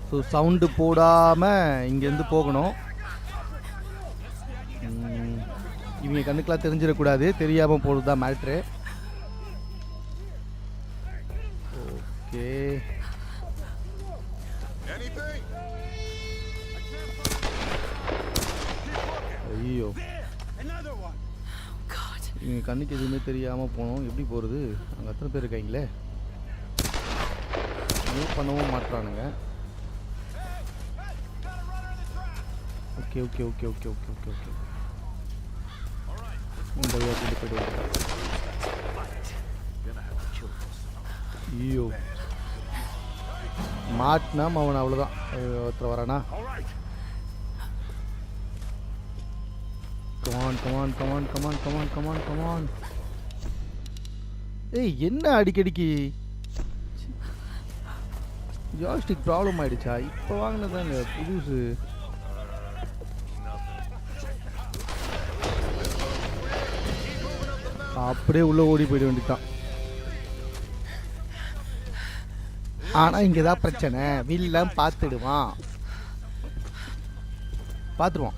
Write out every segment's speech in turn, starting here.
So sound போடாமல் இங்கேருந்து போகணும். இவங்க கண்ணுக்கெலாம் தெரிஞ்சிடக்கூடாது, தெரியாமல் போகிறது தான் மேட்ரு. ஓகே, ஐயோ இவங்க கண்ணுக்கு எதுவுமே தெரியாமல் போகணும். எப்படி போகிறது? அங்கே எத்தனை பேர் இருக்காங்களே, மூவ் பண்ணவும் மாட்டுறானுங்க. Okay okay okay okay okay okay okay இந்த வழியாக போயிடுவாங்க. ஐயோ மாட்டினா அவன் அவ்வளோதான். ஒருத்தர் வரானா? Come on come on come on come on come on come on come on. ஏய் என்ன அடிக்கடிக்கு ஜாய்ஸ்டிக் ப்ராப்ளம் ஆயிடுச்சா? இப்போ வாங்கினதாங்க புதுசு. அப்படியே உள்ள ஓடி போயிட வேண்டியதான். ஆனா இங்கதான் பிரச்சனை, வில்லம் பார்த்துடுவான், பார்த்துருவான்.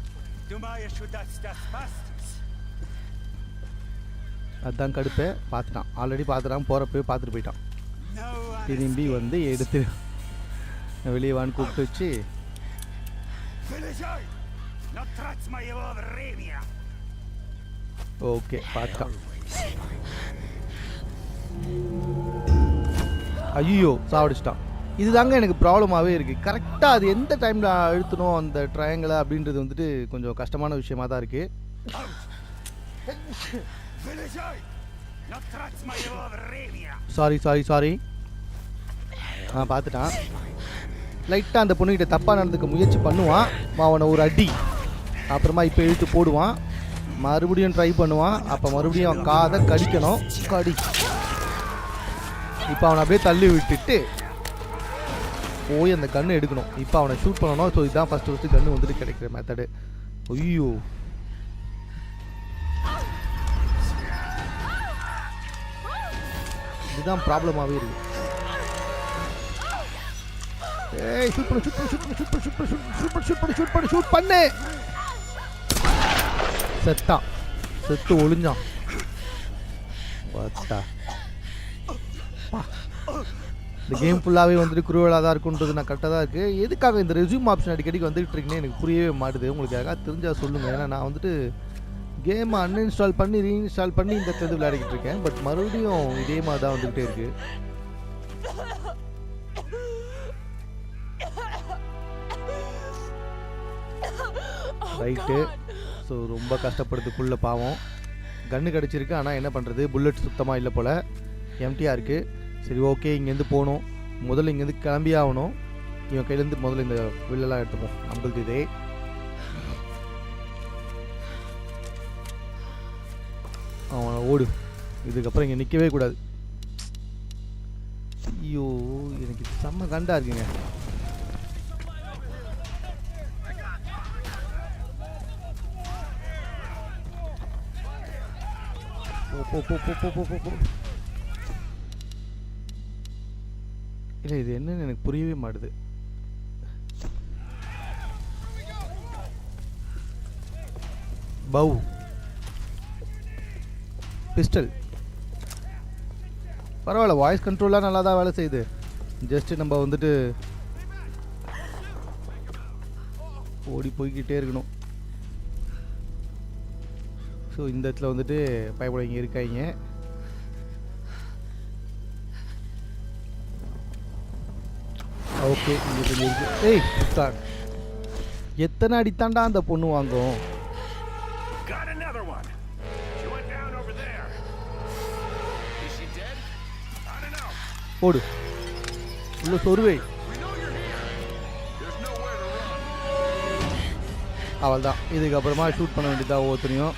அதுதான் கடுப்பே. பார்த்துட்டான், ஆல்ரெடி பார்த்துட்டான், போறப்பவே பார்த்துட்டு போயிட்டான். திரும்பி வந்து எடுத்து வெளியே வான்னு கூப்பிட்டு வச்சு ஓகே பார்த்துட்டான். ஐயோ சாவடிச்சிட்டான். இதுதாங்க எனக்கு ப்ராப்ளமாகவே இருக்குது. கரெக்டாக அது எந்த டைமில் அழுத்தணும் அந்த ட்ரையாங்கிளை அப்படின்றது வந்துட்டு கொஞ்சம் கஷ்டமான விஷயமா தான் இருக்குது. Sorry sorry sorry. பார்த்துட்டான். லைட்டாக அந்த பொண்ணுகிட்ட தப்பாக நடந்துக்க முயற்சி பண்ணுவான். அவனை ஒரு அடி, அப்புறமா இப்போ இழுத்து போடுவான், மறுபடியும் ட்ரை பண்ணுவான். அப்போ மறுபடியும் அவன் காதை கடிக்கணும். கடி. இப்போ அவனை அப்படியே தள்ளி விட்டுட்டு போய் அந்த கன்று எடுக்கணும். இப்போ அவனை ஷூட் பண்ணணும். ஸோ இதுதான் ஃபஸ்ட்டு கன்று வந்துட்டு கிடைக்கிற மெத்தடு. ஐயோ இதுதான் ப்ராப்ளமாகவே இருக்கு. ஏய் ஷூட் பண்ணு ஷூட் பண்ணு ஷூட் பண்ணு ஷூட் பண்ணு ஷூட் பண்ணு ஷூட் பண்ணு ஷூட் பண்ணு ஷூட் பண்ணு ஷூட் பண்ணு. செத்தான், செத்து ஒளிஞ்சான். பார்த்தா இந்த கேம் ஃபுல்லாகவே வந்துட்டு குரூவலாக தான் இருக்குன்றது நான் கரெக்டாக தான் இருக்குது. எதுக்காக இந்த ரெஸ்யூம் ஆப்ஷன் அடிக்கடிக்கு வந்துட்டு இருக்குன்னு எனக்கு புரியவே மாட்டுது. உங்களுக்கு யாராவது தெரிஞ்சால் சொல்லுங்கள். ஏன்னா நான் வந்துட்டு கேமை அன்இன்ஸ்டால் பண்ணி ரீஇன்ஸ்டால் பண்ணி இந்த இடத்துல விளையாடிக்கிட்டு இருக்கேன். பட் மறுபடியும் இதே மாதிரி தான் வந்துக்கிட்டே இருக்குது. ரைட்டு. ஸோ ரொம்ப கஷ்டப்படுறதுக்குள்ள பாவம். கன்று கிடச்சிருக்கு, ஆனால் என்ன பண்ணுறது, புல்லட் சுத்தமாக இல்லை போல், எம்டியாக இருக்குது. சரி ஓகே, இங்கேருந்து போகணும். முதல்ல இங்கேருந்து கிளம்பி ஆகணும். இவன் கையிலேருந்து முதல்ல இந்த வில்லெல்லாம் எடுத்துப்போம். நம்மளுக்கு இதே அவனை ஓடு. இதுக்கப்புறம் இங்கே நிற்கவே கூடாது. ஐயோ எனக்கு செம்ம கண்டா இருக்குங்க. இல்லை இது என்னன்னு எனக்கு புரியவே மாட்டுது. பவு பிஸ்டல் பரவாயில்ல, வாய்ஸ் கண்ட்ரோலாக நல்லா தான் வேலை செய்யுது. ஜஸ்ட்டு நம்ம வந்துட்டு ஓடி போய்கிட்டே இருக்கணும். ஸோ இந்த இடத்துல வந்துட்டு பயப்பட இங்கே இருக்காங்க. ஓகே இங்கே கொஞ்சம் இருக்கு. ஏய் எத்தனை அடித்தாண்டா அந்த பொண்ணு வாங்கும்? போடு உள்ள சொருவை. அவள் தான். இதுக்கப்புறமா ஷூட் பண்ண வேண்டியதா ஒவ்வொருத்தனையும்.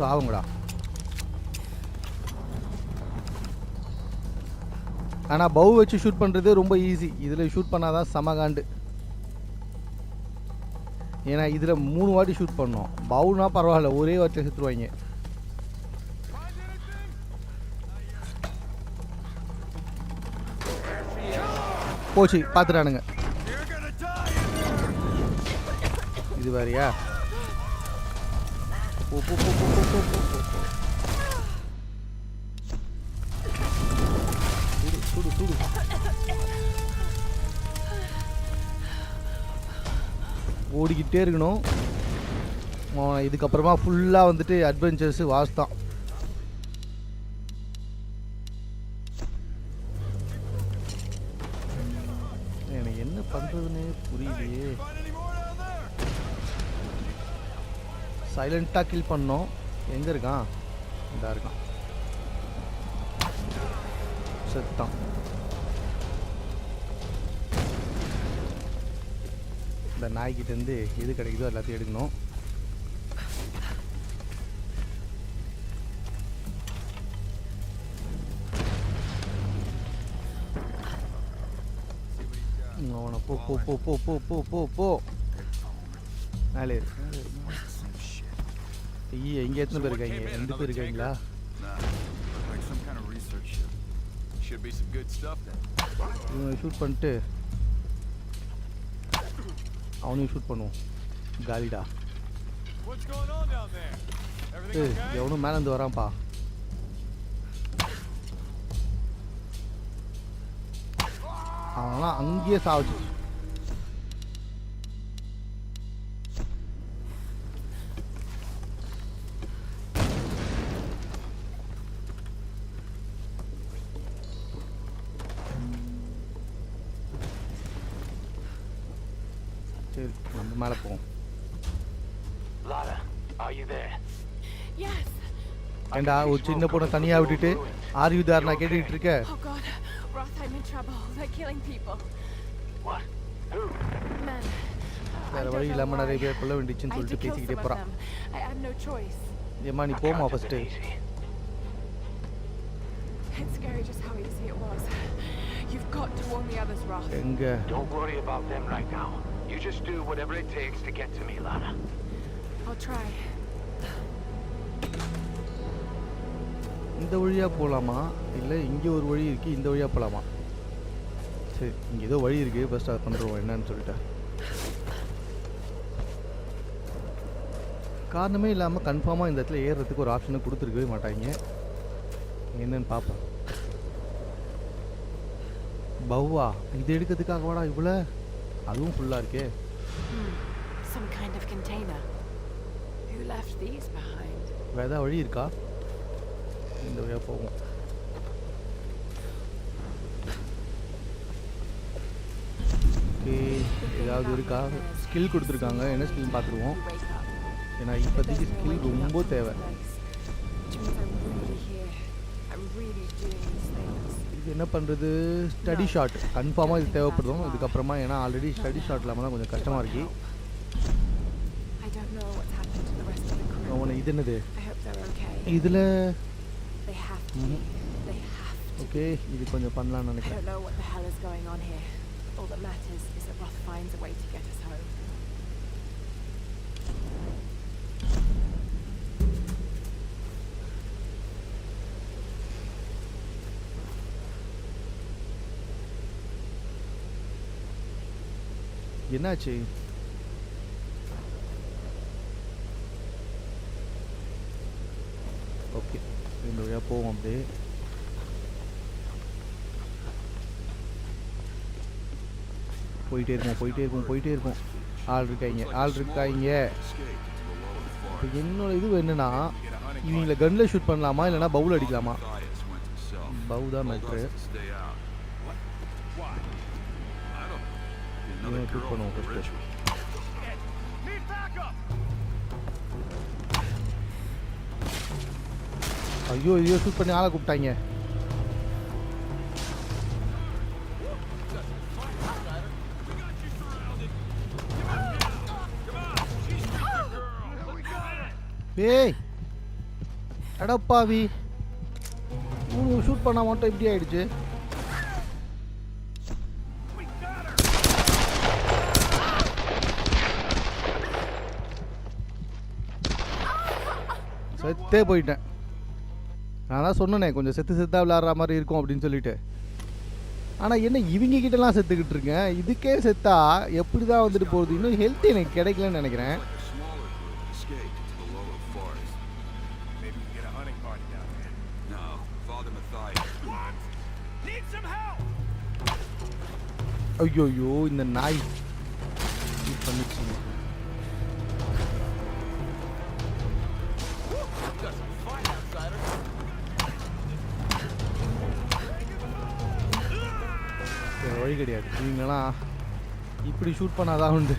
சாவுங்கடா. ஆனால் பவு வச்சு ஷூட் பண்ணுறது ரொம்ப ஈஸி. இதில் ஷூட் பண்ணாதான் சமகாண்டு. ஏன்னா இதில் 3 வாட்டி ஷூட் பண்ணோம். பவுனா பரவாயில்ல, ஒரே வாட்டியில் செத்துருவாங்க. போச்சு, பார்த்துட்டானுங்க. இது வேறையா? போ போ போ போ போ போ போ போ. சுடு சுடு சுடு. ஓடிக்கிட்டே இருக்கணும். இதுக்கப்புறமா ஃபுல்லாக வந்துட்டு அட்வென்ச்சர்ஸு வாஸ் தான். எனக்கு என்ன பண்ணுறதுன்னு புரியலையே. சைலண்ட்டாக கில் பண்ணோம். எங்கே இருக்கான்? இதாக இருக்கான். செத்தான். இந்த நாய்கிட்டேருந்து எது கிடைக்குதோ எல்லாத்தையும் எடுக்கணும். அவனை போ போ போ போ போ போ போ போ. மேலே ஐயா, இங்கே எத்தனை பேர் இருக்காங்க? 2 பேர் இருக்காங்களா? இவனை ஷூட் பண்ணிட்டு அவனையும் ஷூட் பண்ணுவோம். காலிடா. எவனும் மேலேருந்து வரான்ப்பா. அவனா அங்கேயே சாவிச்சு. சரி, நம்ம மேலே போவோம். ஏண்டா ஒரு சின்ன பொண்ணை தனியாக விட்டுட்டு ஆர் யூ தேர் நான் கேட்டுக்கிட்டு இருக்கேன். வேற வழி இல்லாமல் நிறைய பேர் கொல்ல வேண்டிச்சுன்னு சொல்லிட்டு பேசிக்கிட்டே போகிறான். ஏம்மா நீ போமா ஃபஸ்ட்டு. எங்க? Don't worry about them right now. You just do whatever it takes to get to me, Lana. I'll try. இந்த வழியா போகலாமா இல்லை இங்கே ஒரு வழி இருக்குது, இந்த வழியாக போகலாமா? சரி, இங்கே ஏதோ வழி இருக்குது, ஃபஸ்ட் அதை பண்ணுறோம் என்னன்னு சொல்லிட்டேன். காரணமே இல்லாமல் கன்ஃபார்மாக இந்த இடத்துல ஏறுறதுக்கு ஒரு ஆப்ஷனை கொடுத்துருக்கவே மாட்டாங்க. என்னன்னு பார்ப்போம். பவ்வா, இது எடுக்கிறதுக்காக வாடா இவ்வளோ, அதுவும் ஃபுல்லாக இருக்கே. வேறு ஏதாவது வழி இருக்கா? இந்த வழியாக போவோம். ஓகே, ஏதாவது இருக்கா? ஸ்கில் கொடுத்துருக்காங்க, என்ன ஸ்கில் பார்த்துருவோம். ஏன்னா இப்போதைக்கு ஸ்கில் ரொம்ப தேவை. இது என்ன பண்ணுறது? ஸ்டடி ஷாட் கன்ஃபார்மாக இது தேவைப்படும் இதுக்கப்புறமா. ஏன்னா ஆல்ரெடி ஸ்டடி ஷாட் இல்லாமல் தான் கொஞ்சம் கஷ்டமாக இருக்கு. இது என்னது? இதில் ஓகே, இது கொஞ்சம் பண்ணலாம்னு நினைக்கிறேன். என்னாச்சு? ஓகே, இந்த வழியாக போவோம். அப்படியே போயிட்டே இருக்கும். ஆள் இருக்காங்க. இப்போ என்னோட இது என்னன்னா, இவங்களை கன்னில் ஷூட் பண்ணலாமா இல்லைனா பவுல் அடிக்கலாமா? பவு தான் மேட்ரு. ஷூட் பண்ணுவோம் ஃபஸ்ட்டு. ஐயோ ஷூட் பண்ணி ஆளை கூப்பிட்டாங்க. ஏய் அடப்பாவி, ஷூட் பண்ண மட்டும் இப்படி ஆயிடுச்சு. செத்தே போயிட்டேன். நான் தான் சொன்னேனே கொஞ்சம் செத்தா விளையாடுற மாதிரி இருக்கும் அப்படின்னு சொல்லிட்டு. ஆனால் என்ன இவங்க கிட்டலாம் செத்துக்கிட்டு இருக்கேன். இதுக்கே செத்தா எப்படி தான் வந்துட்டு போகுது. இன்னும் ஹெல்த் எனக்கு கிடைக்கலன்னு நினைக்கிறேன். ஐயோ இந்த நாய் பண்ணிச்சு. வழி கிடையாது. இவங்கெல்லாம் இப்படி ஷூட் பண்ணாதான் உண்டு.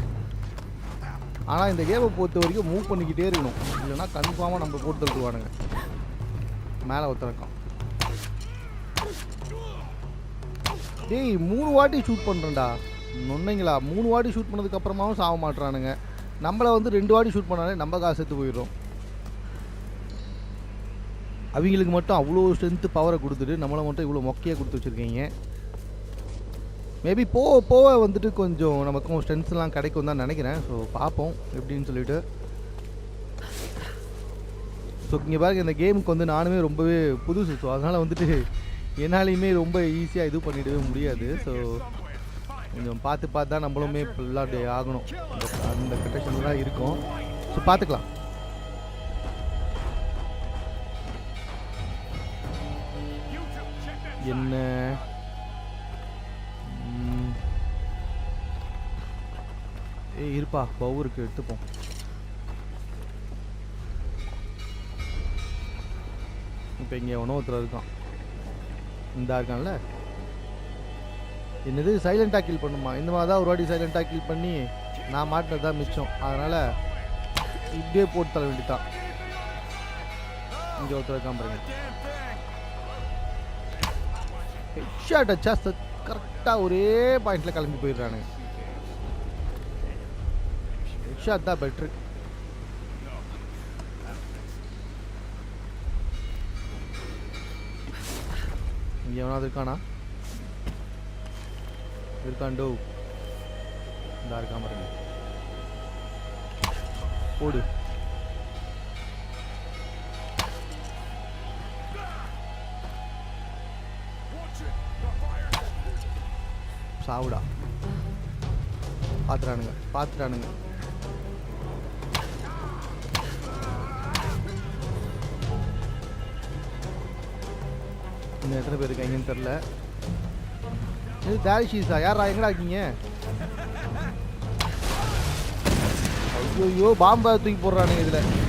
ஆனால் இந்த கேமை பொறுத்த வரைக்கும் மூவ் பண்ணிக்கிட்டே இருக்கணும். இல்லைன்னா கன்ஃபார்மாக நம்ம போட்டு தருவானுங்க. மேலே ஒருத்தரக்கம். டேய் 3 வாட்டி ஷூட் பண்ணுறேன்டா நொன்னைங்களா. 3 வாட்டி ஷூட் பண்ணதுக்கப்புறமாவும் சாக மாட்டுறானுங்க. நம்மளை வந்து 2 வாட்டி ஷூட் பண்ணாலே நம்ம காசு செத்து போயிடுறோம். அவங்களுக்கு மட்டும் அவ்வளோ ஸ்ட்ரென்த்து பவரை கொடுத்துட்டு நம்மளை மட்டும் இவ்வளோ மொக்கையாக கொடுத்து வச்சுருக்கீங்க. மேபி போக வந்துட்டு கொஞ்சம் நமக்கும் ஸ்ட்ரென்த்ஸ்லாம் கிடைக்கும் தான் நினைக்கிறேன். ஸோ பார்ப்போம் எப்படின்னு சொல்லிட்டு. ஸோ இங்கே பாருங்க இந்த கேமுக்கு வந்து நானுமே ரொம்பவே புதுசு. ஸோ அதனால் வந்துட்டு என்னாலையுமே ரொம்ப ஈஸியாக இது பண்ணிடவே முடியாது. ஸோ கொஞ்சம் பார்த்து தான் நம்மளுமே விளாண்டு ஆகணும். அந்த கண்டிஷனில் தான் இருக்கும். ஸோ பார்த்துக்கலாம். என்ன இருப்பா பவுருக்கு எடுத்துப்போம். இப்போ இங்கே ஒருத்தர் இருக்கான். இந்த இருக்கான்ல. என்னது சைலண்டாக கில் பண்ணுமா? இந்த மாதிரி தான் ஒரு வாட்டி சைலண்டாக கில் பண்ணி நான் மாட்டினது தான் மிச்சம். அதனால் இப்படியே போட்டு தர வேண்டியதான். இங்கே ஒருத்தர் இருக்கான் பாருங்க. ஹெட்ஷாட் அடிச்சா கரெக்டாக ஒரே பாயிண்டில் கிளம்பி போயிடுறானுங்க. ஹெட்ஷாட் தான் பெட்ரு. இங்கே எவனாவது இருக்கானா? இருக்காண்டோ. இந்த இருக்காம பாருங்க. போடு. சாவுடா. பார்த்துட்டானுங்க. இன்னும் எத்தனை பேர் இருக்காங்கன்னு தெரில. இது தாரிஷீஸா? யாரா? எங்கடா இருக்கீங்க? ஐயோ பாம்பை தூக்கி போடுறானுங்க இதில்.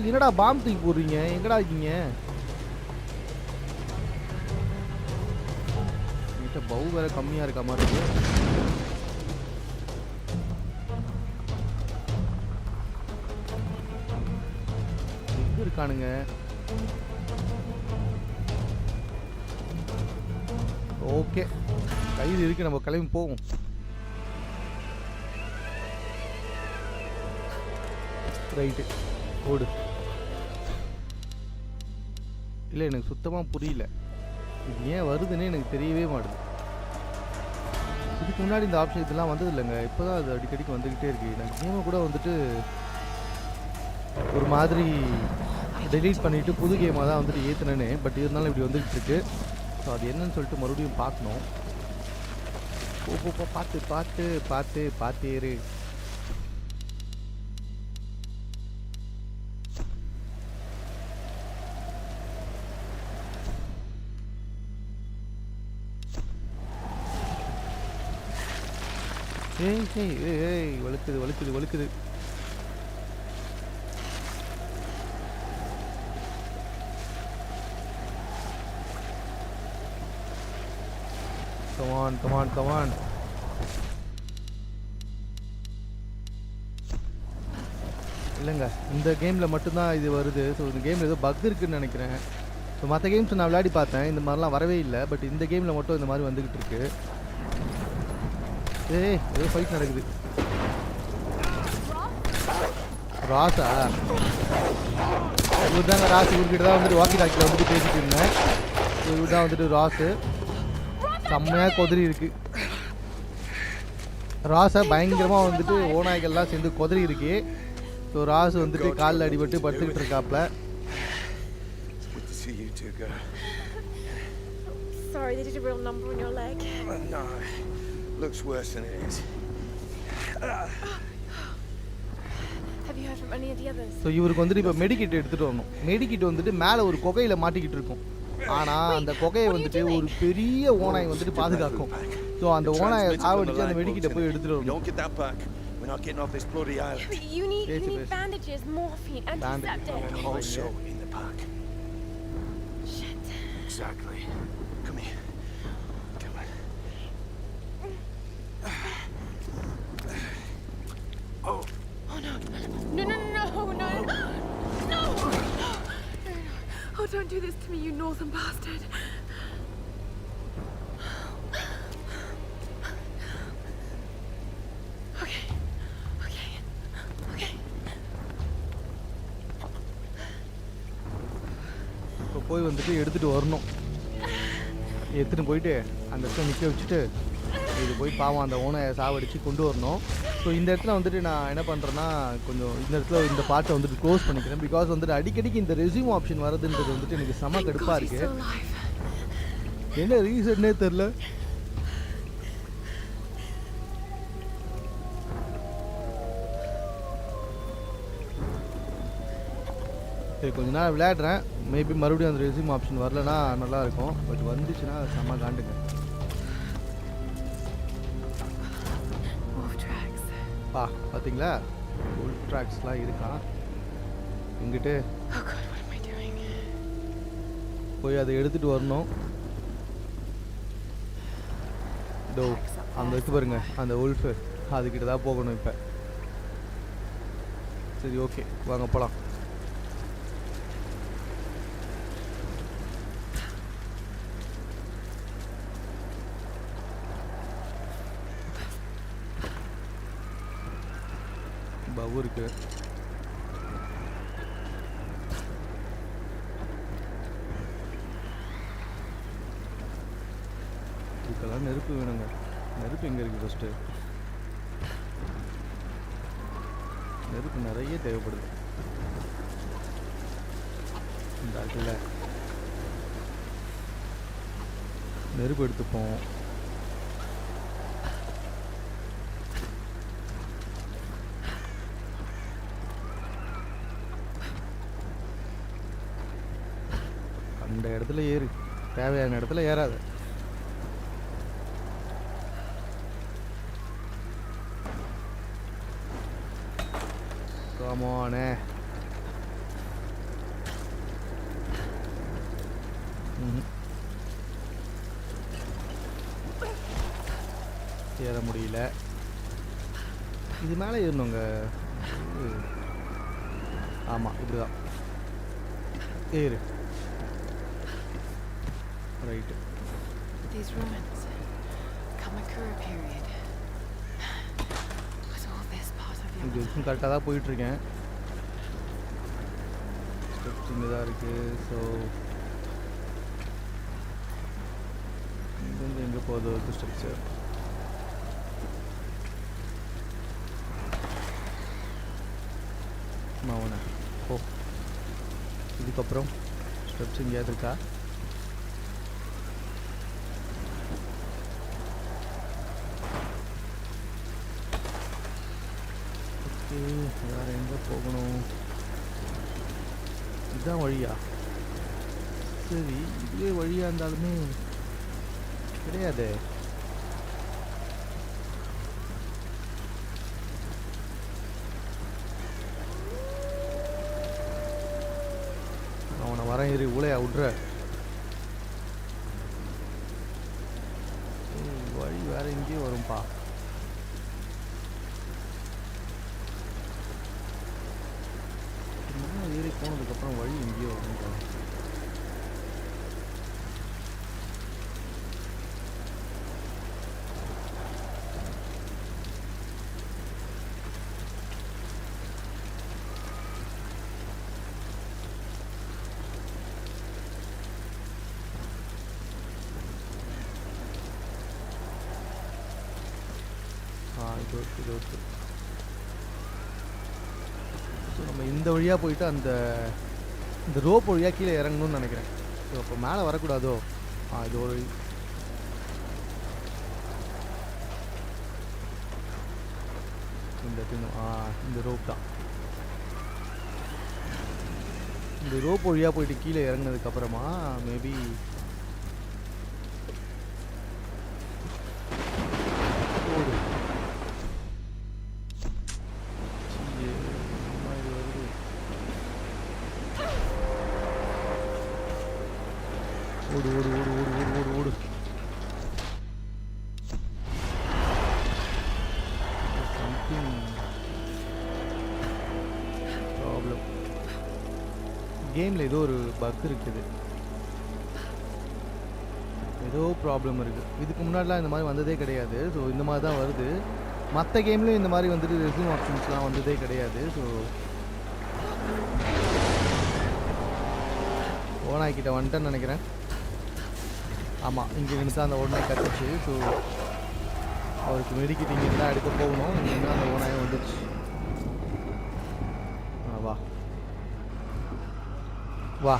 என்னடா பாம்பு தூக்கி போடுறீங்க? எங்கடா இருக்கீங்க? என்கிட்ட பவு வேற கம்மியா இருக்க மாதிரி இருக்கு. எங்க இருக்கானுங்க? ஓகே கைது இருக்கு, நம்ம கிளம்பி போவோம். ரைட்டு ஓடு. இல்லை எனக்கு சுத்தமாக புரியல இது ஏன் வருதுன்னே எனக்கு தெரியவே மாட்டுது. இதுக்கு முன்னாடி இந்த ஆப்ஷன் இதெல்லாம் வந்தது இல்லைங்க. இப்போ தான் அது அடிக்கடிக்கு வந்துக்கிட்டே இருக்குது. எனக்கு கேமை கூட வந்துட்டு ஒரு மாதிரி டெலீட் பண்ணிவிட்டு புது கேமாக தான் வந்துட்டு ஏற்றுனேன்னு. பட் இருந்தாலும் இப்படி வந்துக்கிட்டு இருக்கு. ஸோ அது என்னன்னு சொல்லிட்டு மறுபடியும் பார்க்கணும். பார்த்து ஏறு. ஏய் வழுக்குது. Come on. இல்லைங்க இந்த கேமில் மட்டும்தான் இது வருது. ஸோ இந்த கேமில் ஏதோ பக் இருக்குன்னு நினைக்கிறேன். ஸோ மற்ற கேம்ஸ் நான் விளையாடி பார்த்தேன், இந்த மாதிரிலாம் வரவே இல்லை. பட் இந்த கேமில் மட்டும் இந்த மாதிரி வந்துக்கிட்டு இருக்கு. ஏதோ ஃபைட் நடக்குது. ராஸா? இவர் தாங்க ராஸ். இவர்கிட்ட தான் வந்துட்டு வாக்கி டாக்கில் வந்துட்டு பேசிட்டு இருந்தேன். இவர் தான் வந்துட்டு ராஸு. செம்மையாக கொதிரி இருக்கு. ராஸை பயங்கரமாக வந்துட்டு ஓநாய்கள்லாம் சேர்ந்து கொதறி இருக்கு. ஸோ ராஸ் வந்துட்டு காலில் அடிபட்டு படுத்துக்கிட்டு இருக்காப்ல. Good to see you too, girl. Sorry, they did a real number on your leg. No, looks worse than it is. Have you heard from any of the others? So இவருக்கு வந்துட்டு இப்போ med kit எடுத்துகிட்டு வரணும். Med kit வந்துட்டு மேலே ஒரு குகையில் மாட்டிக்கிட்டு இருக்கும். ஆனால் அந்த குகையை வந்துட்டு ஒரு பெரிய ஓனாய் வந்துட்டு பாதுகாக்கும். ஸோ அந்த ஓனாயை சாவடிச்சு அந்த மெடிக்கிட்ட போய் எடுத்துகிட்டு வரணும். Don't get that back. We're not getting off this bloody island. But you need bandages, morphine, antiseptic. Also in the pack. Shit. Exactly. Come here. Come on. Oh no. No. No. Oh, don't do this to me, you northern bastard. Okay. இப்போ போய் வந்துட்டு எடுத்துகிட்டு வரணும். எடுத்துகிட்டு போயிட்டு அந்த இடத்துல நிற்க வச்சுட்டு இது போய் பாவம் அந்த ஓனையை சாவடித்து கொண்டு வரணும். ஸோ இந்த இடத்துல வந்துட்டு நான் என்ன பண்ணுறேன்னா கொஞ்சம் இந்த இடத்துல இந்த பார்ட்டை வந்துட்டு க்ளோஸ் பண்ணிக்கிறேன். பிகாஸ் வந்துட்டு அடிக்கடிக்கு இந்த ரெஸ்யூம் ஆப்ஷன் வரதுன்றது வந்துட்டு எனக்கு செம கடுப்பாக இருக்குது. என்ன ரீசன்னே தெரில. சரி கொஞ்ச நேரம் விளையாடுறேன். மேபி மறுபடியும் அந்த ரெஸ்யூம் ஆப்ஷன் வரலன்னா நல்லாயிருக்கும். பட் வந்துச்சுன்னா செம்ம காண்டுங்க. பார்த்தீங்களா உல்ஃப் ட்ராக்ஸ்லாம் இருக்கான் இங்கிட்டு. போய் அதை எடுத்துகிட்டு வரணும். இதோ அங்கே இருக்கு பாருங்க அந்த உல்ஃபு, அதுக்கிட்ட தான் போகணும் இப்போ. சரி ஓகே வாங்க போகலாம். பவு இருக்கு. இதுக்கெல்லாம் நெருப்பு வேணுங்க. நெருப்பு எங்கே இருக்குது ஃபஸ்ட்டு? நெருப்பு நிறைய தேவைப்படுது. இந்த இடத்துல நெருப்பு எடுத்துப்போம். அந்த இடத்துல ஏறு, தேவையான இடத்துல ஏறாத. காமானே ஏற முடியல. இது மேலே ஏறணுங்க. ஆமாம் இப்படிதான் ஏறு. Right. These ruins, Kamakura period. Was all this part of இது your கரெக்டாக தான் போயிட்டுருக்கேன். ஸ்டெப்ஸ் இங்கே தான் இருக்குது. ஸோ இங்கேருந்து எங்கே போகுது ஸ்டெப்ஸு? மாவன ஓ இதுக்கப்புறம் ஸ்டெப்ஸ் எங்கேயாவது இருக்கா? வேறு எங்கே போகணும்? இதுதான் வழியா? சரி இதுவே வழியாக இருந்தாலுமே கிடையாது. அவனை வரேன் இரு ஊழையா விட்ற. வழி வேற எங்கேயும் வரும்பா. ஏறி போனதுக்கப்புறம் வழி எங்கேயோ வரும்பா. இது ஓகே. ஸோ நம்ம இந்த வழியாக போயிட்டு இந்த ரோப் வழியாக கீழே இறங்கணும்னு நினைக்கிறேன். ஸோ அப்போ மேலே வரக்கூடாதோ? இது ஒரு இந்த ரோப் தான். இந்த ரோப் வழியாக போயிட்டு கீழே இறங்கினதுக்கப்புறமா மேபி ஓடு ஓடு ஓடு ஓடு ஓடு ஓடு ஓடு. Something problem. கேமில் ஏதோ ஒரு பக் இருக்குது, ஏதோ ப்ராப்ளம் இருக்குது. இதுக்கு முன்னாடிலாம் இந்த மாதிரி வந்ததே கிடையாது. ஸோ இந்த மாதிரி தான் வருது. மற்ற கேம்லேயும் இந்த மாதிரி வந்துட்டு ரெஸ்யூம் ஆப்ஷன்ஸ்லாம் வந்ததே கிடையாது. ஸோ ஓனாய்கிட்ட வந்துட்டேன்னு நினைக்கிறேன். ஆமாம், இங்கே இருந்து அந்த ஓனாய் கட்டுச்சு. ஸோ அவருக்கு மெடிக்கிட்டு இங்கே இருந்தால் எடுக்க போகணும். இங்கே அந்த ஓனாயை வந்துடுச்சு. வா வா.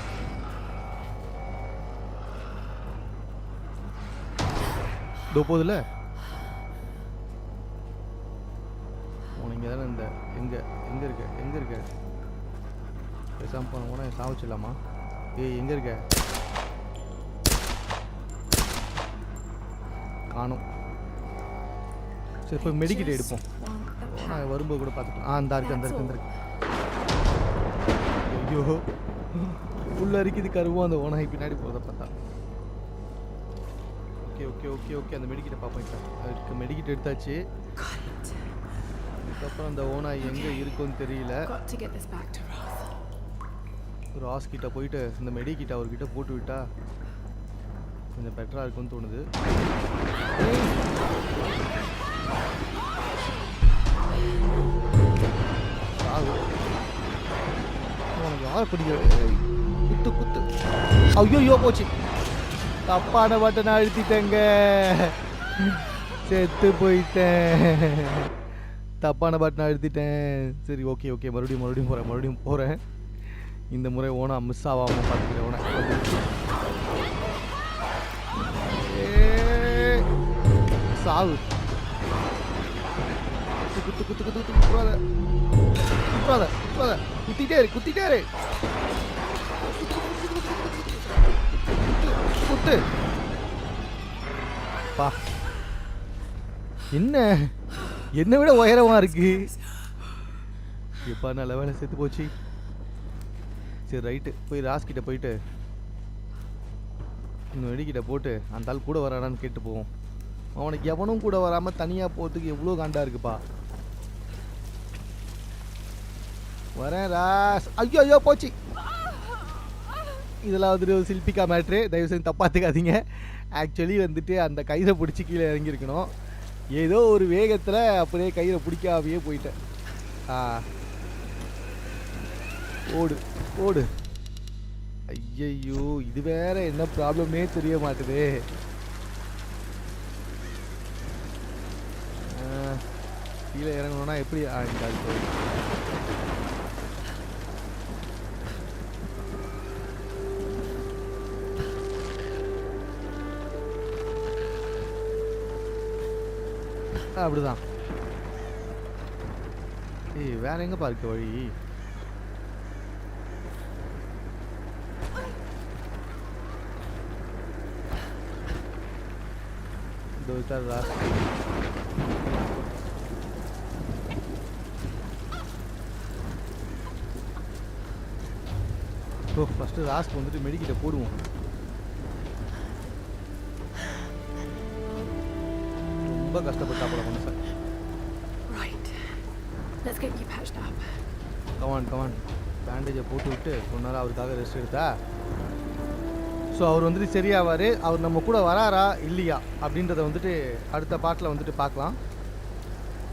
இதோ போதில்ல இங்கே தானே இந்த எங்கே இருக்க பேசாமல் போன ஓனாயை சாவிச்சிடலாமா? எங்கே இருக்க? காணும். சரி இப்போ மெடிக்கிட் எடுப்போம். நான் வரும்போது கூட பார்த்துக்கலாம். அந்த இருக்கு. ஐயோ உள்ள இருக்குது கருவோம் அந்த ஓனாய் பின்னாடி போகிறத பார்த்தா. ஓகே அந்த மெடிக்கிட்ட பார்ப்போம். இப்போ அதுக்கு மெடிக்கிட் எடுத்தாச்சு. அதுக்கப்புறம் அந்த ஓனாய் எங்கே இருக்குன்னு தெரியல. ராஸ் கிட்ட போயிட்டு இந்த மெடிக்கிட்ட அவர்கிட்ட போட்டு விட்டா கொஞ்சம் பெட்டராக இருக்கும்னு தோணுது. உனக்கு யார் பிடிக்கிறது? குத்து. ஐயோ போச்சு. தப்பான பட்டனை அழுத்திட்டேங்க. செத்து போயிட்டேன். தப்பான பட்டனை அழுத்திட்டேன். சரி ஓகே மறுபடியும் போகிறேன். இந்த முறை ஓனா மிஸ் ஆகாமல் பார்த்துக்கிறேன். ஓனா சாவு. குத்திட்டே இரு குத்து. பா என்ன விட உயரமா இருக்கு. எப்பா நல்ல வேலை செத்து போச்சு. சரி ரைட்டு, போய் ராஸ் கிட்ட போயிட்டு இன்னும் வெடிக்கிட்ட போட்டு அந்த ஆள் கூட வரானான்னு கேட்டு போவோம். அவனுக்கு எவனும் கூட வராமல் தனியாக போகிறதுக்கு எவ்வளோ காண்டா இருக்குப்பா. வரேன் ராஸ். ஐயோ போச்சு. இதெல்லாம் வந்துட்டு ஒரு சில்பிக்கா மேட்ரு. தயவு செஞ்சு தப்பாத்துக்காதீங்க. ஆக்சுவலி வந்துட்டு அந்த கயிறை பிடிச்சி கீழே இறங்கியிருக்கணும். ஏதோ ஒரு வேகத்தில் அப்படியே கயிறை பிடிக்காமையே போயிட்டேன். ஓடு. ஐயையோ இது வேற என்ன ப்ராப்ளம்னே தெரிய மாட்டுது. கீழே இறங்கணும்னா எப்படி? அப்படிதான். வேற எங்க பார்க்க வழி? ஃபர்ஸ்ட் ராஸ்க்கு வந்துட்டு மெடிக்கிட்ட போடுவோம். ரொம்ப கஷ்டப்பட்டா போல மனுஷன். கமான் பேண்டேஜை போட்டு விட்டு கொஞ்ச நேரம் அவருக்காக ரெஸ்ட் எடுத்தா. ஸோ அவர் வந்துட்டு சரியாவார். அவர் நம்ம கூட வராரா இல்லையா அப்படின்றத வந்துட்டு அடுத்த பாட்டில் வந்துட்டு பார்க்கலாம்.